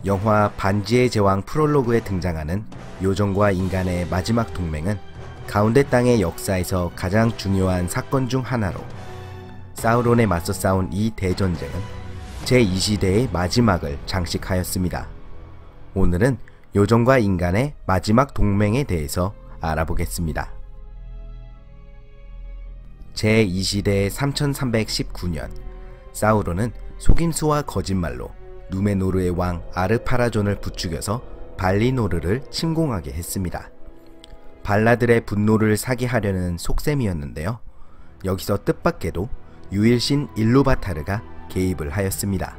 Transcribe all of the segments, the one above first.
영화 반지의 제왕 프롤로그에 등장하는 요정과 인간의 마지막 동맹은 가운데 땅의 역사에서 가장 중요한 사건 중 하나로 사우론에 맞서 싸운 이 대전쟁은 제2시대의 마지막을 장식하였습니다. 오늘은 요정과 인간의 마지막 동맹에 대해서 알아보겠습니다. 제2시대 3319년 사우론은 속임수와 거짓말로 누메노르의 왕 아르파라존을 부추겨서 발리노르를 침공하게 했습니다. 발라들의 분노를 사게 하려는 속셈이었는데요. 여기서 뜻밖에도 유일신 일루바타르가 개입을 하였습니다.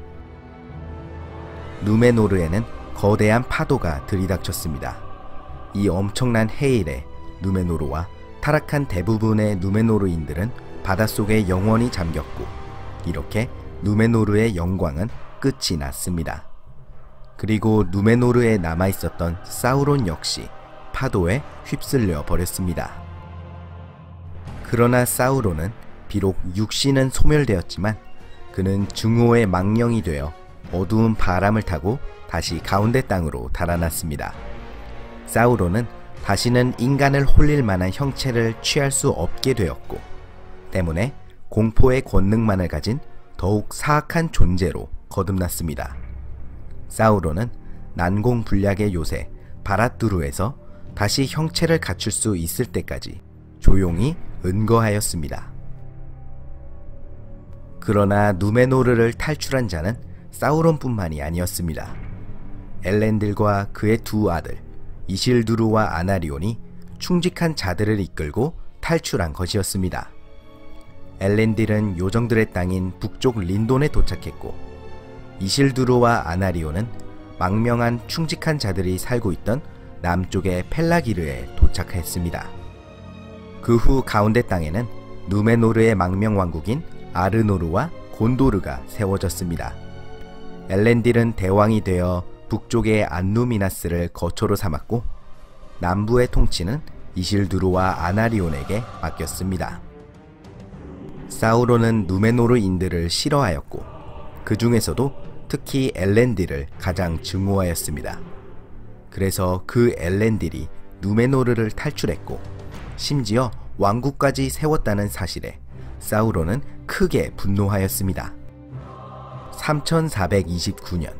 누메노르에는 거대한 파도가 들이닥쳤습니다. 이 엄청난 해일에 누메노르와 타락한 대부분의 누메노르인들은 바닷속에 영원히 잠겼고, 이렇게 누메노르의 영광은 끝이 났습니다. 그리고 누메노르에 남아있었던 사우론 역시 파도에 휩쓸려 버렸습니다. 그러나 사우론은 비록 육신은 소멸되었지만 그는 증오의 망령이 되어 어두운 바람을 타고 다시 가운데 땅으로 달아났습니다. 사우론은 다시는 인간을 홀릴 만한 형체를 취할 수 없게 되었고, 때문에 공포의 권능만을 가진 더욱 사악한 존재로 거듭났습니다. 사우론은 난공불락의 요새 바라뚜르에서 다시 형체를 갖출 수 있을 때까지 조용히 은거하였습니다. 그러나 누메노르를 탈출한 자는 사우론뿐만이 아니었습니다. 엘렌딜과 그의 두 아들 이실두르와 아나리온이 충직한 자들을 이끌고 탈출한 것이었습니다. 엘렌딜은 요정들의 땅인 북쪽 린돈에 도착했고, 이실두르와 아나리온은 망명한 충직한 자들이 살고 있던 남쪽의 펠라기르에 도착했습니다. 그 후 가운데 땅에는 누메노르의 망명 왕국인 아르노르와 곤도르가 세워졌습니다. 엘렌딜은 대왕이 되어 북쪽의 안누미나스를 거처로 삼았고, 남부의 통치는 이실두르와 아나리온에게 맡겼습니다. 사우론은 누메노르인들을 싫어하였고, 그 중에서도 특히 엘렌딜을 가장 증오하였습니다. 그래서 그 엘렌딜이 누메노르를 탈출했고, 심지어 왕국까지 세웠다는 사실에 사우론은 크게 분노하였습니다. 3429년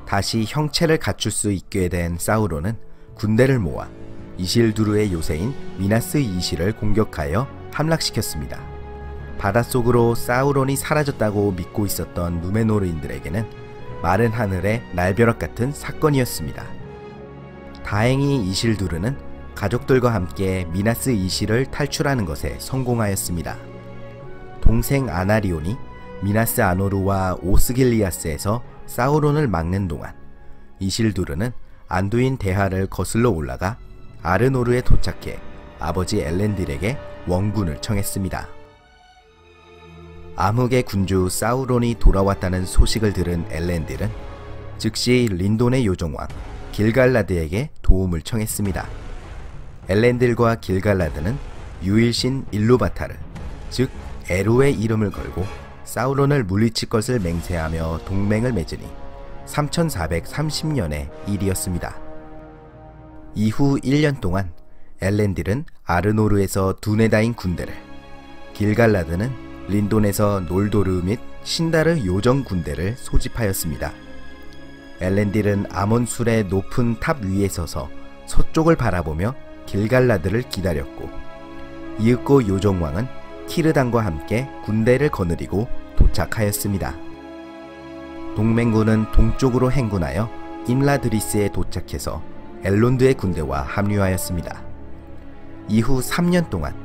다시 형체를 갖출 수 있게 된 사우론은 군대를 모아 이실두르의 요새인 미나스 이시를 공격하여 함락시켰습니다. 바닷속으로 사우론이 사라졌다고 믿고 있었던 누메노르인들에게는 마른 하늘의 날벼락 같은 사건이었습니다. 다행히 이실두르는 가족들과 함께 미나스 이시를 탈출하는 것에 성공하였습니다. 동생 아나리온이 미나스 아노르와 오스길리아스에서 사우론을 막는 동안 이실두르는 안두인 대하를 거슬러 올라가 아르노르에 도착해 아버지 엘렌딜에게 원군을 청했습니다. 암흑의 군주 사우론이 돌아왔다는 소식을 들은 엘렌딜은 즉시 린돈의 요정왕 길갈라드에게 도움을 청했습니다. 엘렌딜과 길갈라드는 유일신 일루바타르, 즉 에로의 이름을 걸고 사우론을 물리칠 것을 맹세하며 동맹을 맺으니 3430년의 일이었습니다. 이후 1년 동안 엘렌딜은 아르노르에서 두네다인 군대를, 길갈라드는 린돈에서 놀도르 및 신다르 요정 군대를 소집하였습니다. 엘렌딜은 아몬술의 높은 탑 위에 서서 서쪽을 바라보며 길갈라드를 기다렸고, 이윽고 요정왕은 키르단과 함께 군대를 거느리고 도착하였습니다. 동맹군은 동쪽으로 행군하여 임라드리스에 도착해서 엘론드의 군대와 합류하였습니다. 이후 3년 동안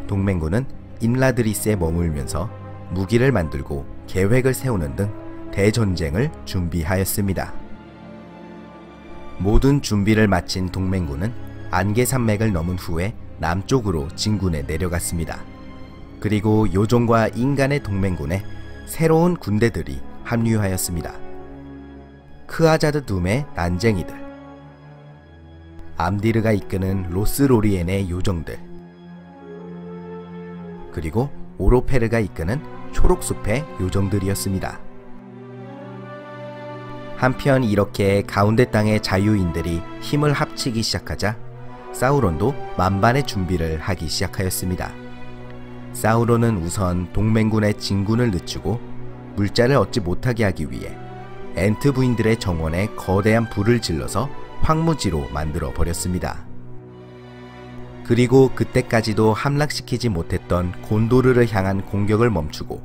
동맹군은 임라드리스에 머물면서 무기를 만들고 계획을 세우는 등 대전쟁을 준비하였습니다. 모든 준비를 마친 동맹군은 안개산맥을 넘은 후에 남쪽으로 진군에 내려갔습니다. 그리고 요정과 인간의 동맹군에 새로운 군대들이 합류하였습니다. 크아자드 둠의 난쟁이들, 암디르가 이끄는 로스로리엔의 요정들, 그리고 오로페르가 이끄는 초록숲의 요정들이었습니다. 한편 이렇게 가운데 땅의 자유인들이 힘을 합치기 시작하자 사우론도 만반의 준비를 하기 시작하였습니다. 사우론은 우선 동맹군의 진군을 늦추고 물자를 얻지 못하게 하기 위해 엔트 부인들의 정원에 거대한 불을 질러서 황무지로 만들어 버렸습니다. 그리고 그때까지도 함락시키지 못했던 곤도르를 향한 공격을 멈추고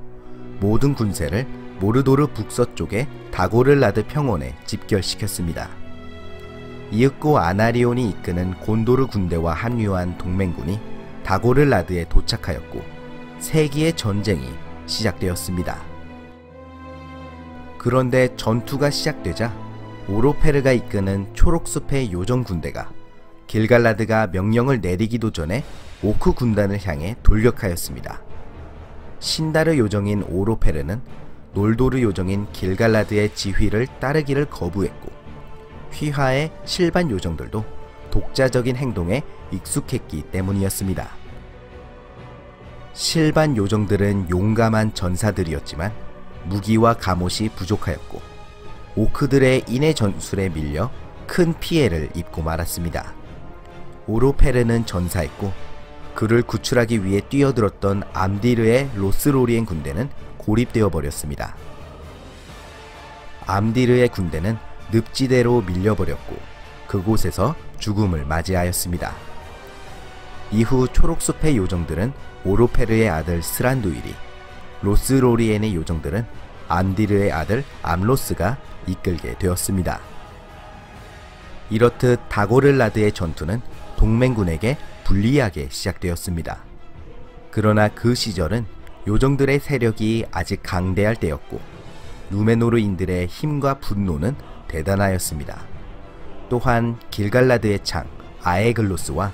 모든 군세를 모르도르 북서쪽의 다고를라드 평원에 집결시켰습니다. 이윽고 아나리온이 이끄는 곤도르 군대와 합류한 동맹군이 다고를라드에 도착하였고 세기의 전쟁이 시작되었습니다. 그런데 전투가 시작되자 오로페르가 이끄는 초록숲의 요정 군대가 길갈라드가 명령을 내리기도 전에 오크 군단을 향해 돌격하였습니다. 신다르 요정인 오로페르는 놀도르 요정인 길갈라드의 지휘를 따르기를 거부했고 휘하의 실반 요정들도 독자적인 행동에 익숙했기 때문이었습니다. 실반 요정들은 용감한 전사들이었지만 무기와 갑옷이 부족하였고 오크들의 인해 전술에 밀려 큰 피해를 입고 말았습니다. 오로페르는 전사했고 그를 구출하기 위해 뛰어들었던 암디르의 로스로리엔 군대는 고립되어 버렸습니다. 암디르의 군대는 늪지대로 밀려버렸고 그곳에서 죽음을 맞이하였습니다. 이후 초록숲의 요정들은 오로페르의 아들 스란두일이, 로스로리엔의 요정들은 암디르의 아들 암로스가 이끌게 되었습니다. 이렇듯 다고를라드의 전투는 동맹군에게 불리하게 시작되었습니다. 그러나 그 시절은 요정들의 세력이 아직 강대할 때였고 누메노르인들의 힘과 분노는 대단하였습니다. 또한 길갈라드의 창 아에글로스와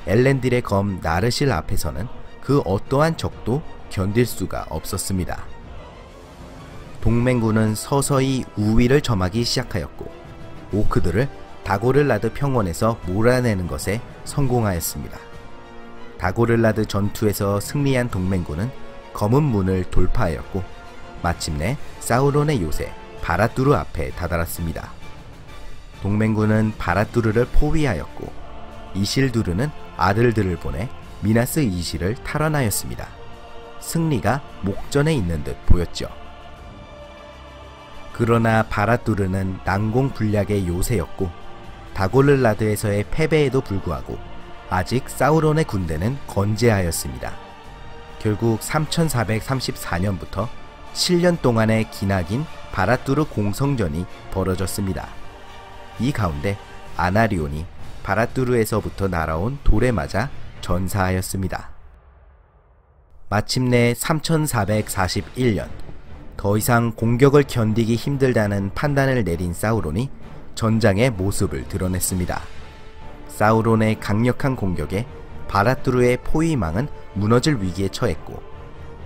엘렌딜의 검 나르실 앞에서는 그 어떠한 적도 견딜 수가 없었습니다. 동맹군은 서서히 우위를 점하기 시작하였고 오크들을 다고를라드 평원에서 몰아내는 것에 성공하였습니다. 다고를라드 전투에서 승리한 동맹군은 검은 문을 돌파하였고 마침내 사우론의 요새 바라뚜르 앞에 다다랐습니다. 동맹군은 바라뚜르를 포위하였고 이실두르는 아들들을 보내 미나스 이실을 탈환하였습니다. 승리가 목전에 있는 듯 보였죠. 그러나 바라뚜르는 난공불락의 요새였고 다고를라드에서의 패배에도 불구하고 아직 사우론의 군대는 건재하였습니다. 결국 3434년부터 7년 동안의 기나긴 바라뚜르 공성전이 벌어졌습니다. 이 가운데 아나리온이 바라뚜르에서부터 날아온 돌에 맞아 전사하였습니다. 마침내 3441년 더 이상 공격을 견디기 힘들다는 판단을 내린 사우론이 전장의 모습을 드러냈습니다. 사우론의 강력한 공격에 바라뚜르의 포위망은 무너질 위기에 처했고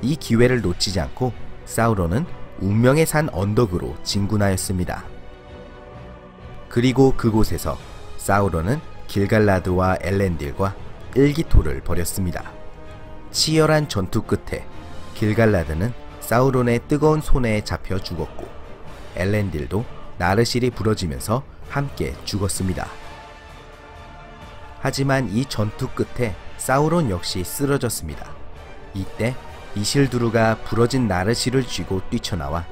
이 기회를 놓치지 않고 사우론은 운명의 산 언덕으로 진군하였습니다. 그리고 그곳에서 사우론은 길갈라드와 엘렌딜과 일기토를 벌였습니다. 치열한 전투 끝에 길갈라드는 사우론의 뜨거운 손에 잡혀 죽었고 엘렌딜도 나르실이 부러지면서 함께 죽었습니다. 하지만 이 전투 끝에 사우론 역시 쓰러졌습니다. 이때 이실두르가 부러진 나르실을 쥐고 뛰쳐나와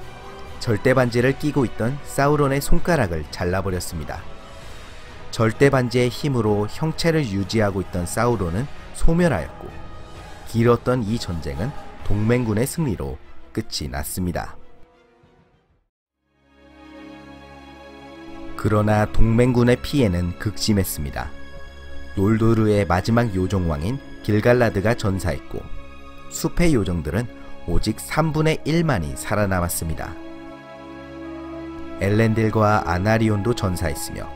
절대반지를 끼고 있던 사우론의 손가락을 잘라버렸습니다. 절대반지의 힘으로 형체를 유지하고 있던 사우론은 소멸하였고 길었던 이 전쟁은 동맹군의 승리로 끝이 났습니다. 그러나 동맹군의 피해는 극심했습니다. 놀도르의 마지막 요정왕인 길갈라드가 전사했고 숲의 요정들은 오직 3분의 1만이 살아남았습니다. 엘렌딜과 아나리온도 전사했으며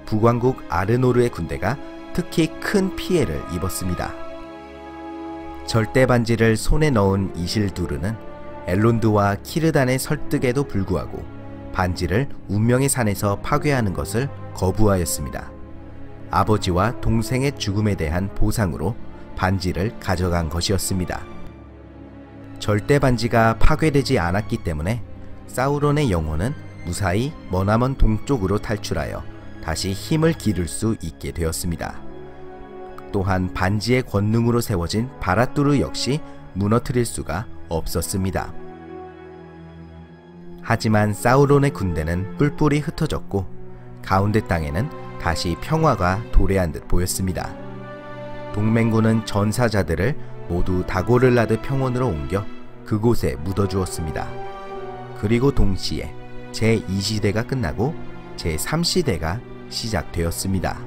북왕국 아르노르의 군대가 특히 큰 피해를 입었습니다. 절대반지를 손에 넣은 이실두르는 엘론드와 키르단의 설득에도 불구하고 반지를 운명의 산에서 파괴하는 것을 거부하였습니다. 아버지와 동생의 죽음에 대한 보상으로 반지를 가져간 것이었습니다. 절대반지가 파괴되지 않았기 때문에 사우론의 영혼은 무사히 머나먼 동쪽으로 탈출하여 다시 힘을 기를 수 있게 되었습니다. 또한 반지의 권능으로 세워진 바라뚜르 역시 무너뜨릴 수가 없었습니다. 하지만 사우론의 군대는 뿔뿔이 흩어졌고 가운데 땅에는 다시 평화가 도래한 듯 보였습니다. 동맹군은 전사자들을 모두 다고를라드 평원으로 옮겨 그곳에 묻어주었습니다. 그리고 동시에 제2시대가 끝나고 제3시대가 시작되었습니다.